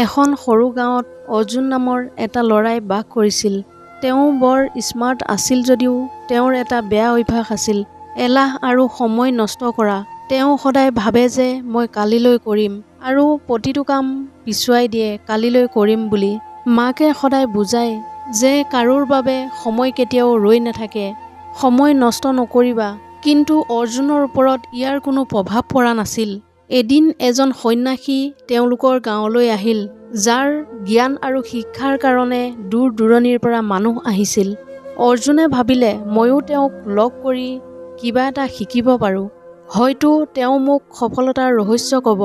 এখন সৰু গাঁৱত অৰ্জুন নামৰ এটা ল'ৰাই বাস কৰিছিল। তেওঁ বৰ স্মাৰ্ট আছিল যদিও তেওঁৰ এটা বেয়া অভ্যাস আছিল, এলাহ আৰু সময় নষ্ট কৰা। তেওঁ সদায় ভাবে যে মই কালিলৈ কৰিম আৰু প্ৰতিটো কাম পিছুৱাই দিয়ে কালিলৈ কৰিম বুলি। মাকে সদায় বুজায় যে কাৰোৰ বাবে সময় কেতিয়াও ৰৈ নাথাকে, সময় নষ্ট নকৰিবা। কিন্তু অৰ্জুনৰ ওপৰত ইয়াৰ কোনো প্ৰভাৱ পৰা নাছিল। এদিন এজন সন্যাসী তেওঁলোকৰ গাঁৱলৈ আহিল, যাৰ জ্ঞান আৰু শিক্ষাৰ কাৰণে দূৰ দূৰণিৰ পৰা মানুহ আহিছিল। অৰ্জুনে ভাবিলে ময়ো তেওঁক লগ কৰি কিবা এটা শিকিব পাৰোঁ, হয়তো তেওঁ মোক সফলতাৰ ৰহস্য ক'ব।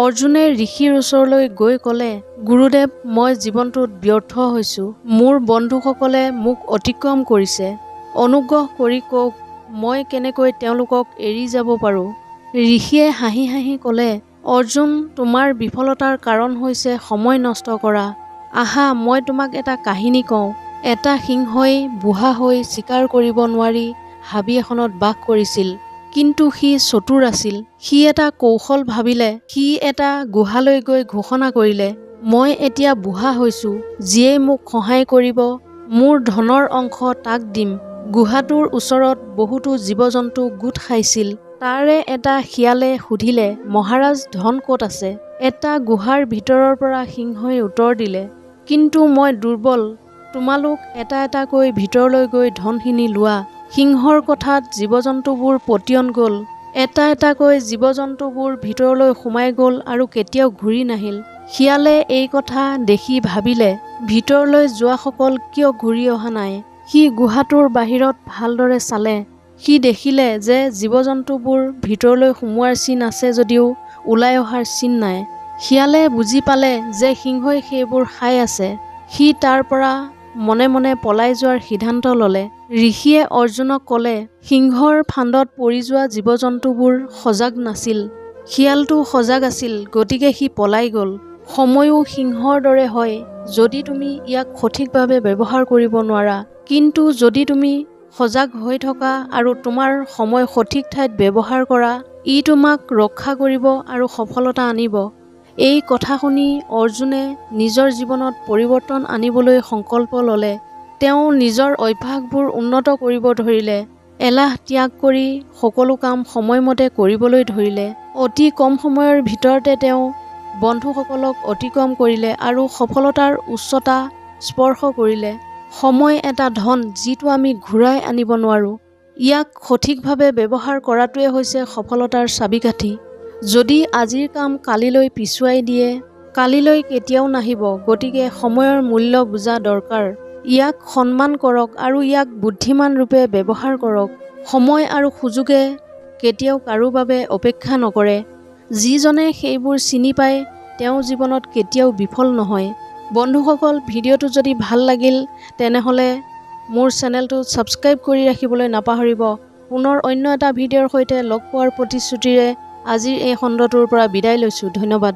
অৰ্জুনে ঋষিৰ ওচৰলৈ গৈ ক'লে, গুৰুদেৱ, মই জীৱনটোত ব্যৰ্থ হৈছোঁ। মোৰ বন্ধুসকলে মোক অতিক্ৰম কৰিছে। অনুগ্ৰহ কৰি কওক মই কেনেকৈ তেওঁলোকক এৰি যাব পাৰোঁ। ঋষিয়ে হাঁহি হাঁহি ক'লে, অৰ্জুন, তোমাৰ বিফলতাৰ কাৰণ হৈছে সময় নষ্ট কৰা। আহা, মই তোমাক এটা কাহিনী কওঁ। এটা সিংহই বুঢ়া হৈ চিকাৰ কৰিব নোৱাৰি হাবি এখনত বাস কৰিছিল। কিন্তু সি চতুৰ আছিল। সি এটা কৌশল ভাবিলে। সি এটা গুহালৈ গৈ ঘোষণা কৰিলে, মই এতিয়া বুঢ়া হৈছোঁ, যিয়ে মোক সহায় কৰিব মোৰ ধনৰ অংশ তাক দিম। গুহাটোৰ ওচৰত বহুতো জীৱ-জন্তু গোট খাইছিল। তাৰে এটা শিয়ালে সুধিলে, মহাৰাজ, ধন ক'ত আছে? এটা গুহাৰ ভিতৰৰ পৰা সিংহই উত্তৰ দিলে, কিন্তু মই দুৰ্বল, তোমালোক এটা এটাকৈ ভিতৰলৈ গৈ ধনখিনি লোৱা। সিংহৰ কথাত জীৱ-জন্তুবোৰ পতিয়ন গ'ল। এটা এটাকৈ জীৱ-জন্তুবোৰ ভিতৰলৈ সোমাই গ'ল আৰু কেতিয়াও ঘূৰি নাহিল। শিয়ালে এই কথা দেখি ভাবিলে, ভিতৰলৈ যোৱাসকল কিয় ঘূৰি অহা নাই? সি গুহাটোৰ বাহিৰত ভালদৰে চালে। সি দেখিলে যে জীৱ-জন্তুবোৰ ভিতৰলৈ সোমোৱাৰ চিন আছে যদিও ওলাই অহাৰ চিন নাই। শিয়ালে বুজি পালে যে সিংহই সেইবোৰ খাই আছে। সি তাৰ পৰা মনে মনে পলাই যোৱাৰ সিদ্ধান্ত ল'লে। ঋষিয়ে অৰ্জুনক ক'লে, সিংহৰ ফান্দত পৰি যোৱা জীৱ-জন্তুবোৰ সজাগ নাছিল। শিয়ালটো সজাগ আছিল, গতিকে সি পলাই গ'ল। সময়ো সিংহৰ দৰে হয়, যদি তুমি ইয়াক সঠিকভাৱে ব্যৱহাৰ কৰিব নোৱাৰা। কিন্তু যদি তুমি সজাগ হৈ থকা আৰু তোমাৰ সময় সঠিক ঠাইত ব্যৱহাৰ কৰা, ই তোমাক ৰক্ষা কৰিব আৰু সফলতা আনিব। এই কথা শুনি অৰ্জুনে নিজৰ জীৱনত পৰিৱৰ্তন আনিবলৈ সংকল্প ল'লে। তেওঁ নিজৰ অভ্যাসবোৰ উন্নত কৰিব ধৰিলে। এলাহ ত্যাগ কৰি সকলো কাম সময়মতে কৰিবলৈ ধৰিলে। অতি কম সময়ৰ ভিতৰতে তেওঁ বন্ধুসকলক অতিক্ৰম কৰিলে আৰু সফলতাৰ উচ্চতা স্পৰ্শ কৰিলে। সময় এটা ধন যিটো আমি ঘূৰাই আনিব নোৱাৰোঁ। ইয়াক সঠিকভাৱে ব্যৱহাৰ কৰাটোৱে হৈছে সফলতাৰ চাবিকাঠি। যদি আজিৰ কাম কালিলৈ পিছুৱাই দিয়ে, কালিলৈ কেতিয়াও নাহিব। গতিকে সময়ৰ মূল্য বুজা দৰকাৰ। ইয়াক সন্মান কৰক আৰু ইয়াক বুদ্ধিমান ৰূপে ব্যৱহাৰ কৰক। সময় আৰু সুযোগে কেতিয়াও কাৰো বাবে অপেক্ষা নকৰে। যিজনে সেইবোৰ চিনি পায় তেওঁ জীৱনত কেতিয়াও বিফল নহয়। বন্ধুসকল, ভিডিঅ'টো যদি ভাল লাগিল তেনেহ'লে মোৰ চেনেলটো ছাবস্ক্ৰাইব কৰি ৰাখিবলৈ নাপাহৰিব। পুনৰ অন্য এটা ভিডিঅ'ৰ সৈতে লগ পোৱাৰ প্ৰতিশ্ৰুতিৰে আজিৰ এই খণ্ডটোৰ পৰা বিদায় লৈছোঁ। ধন্যবাদ।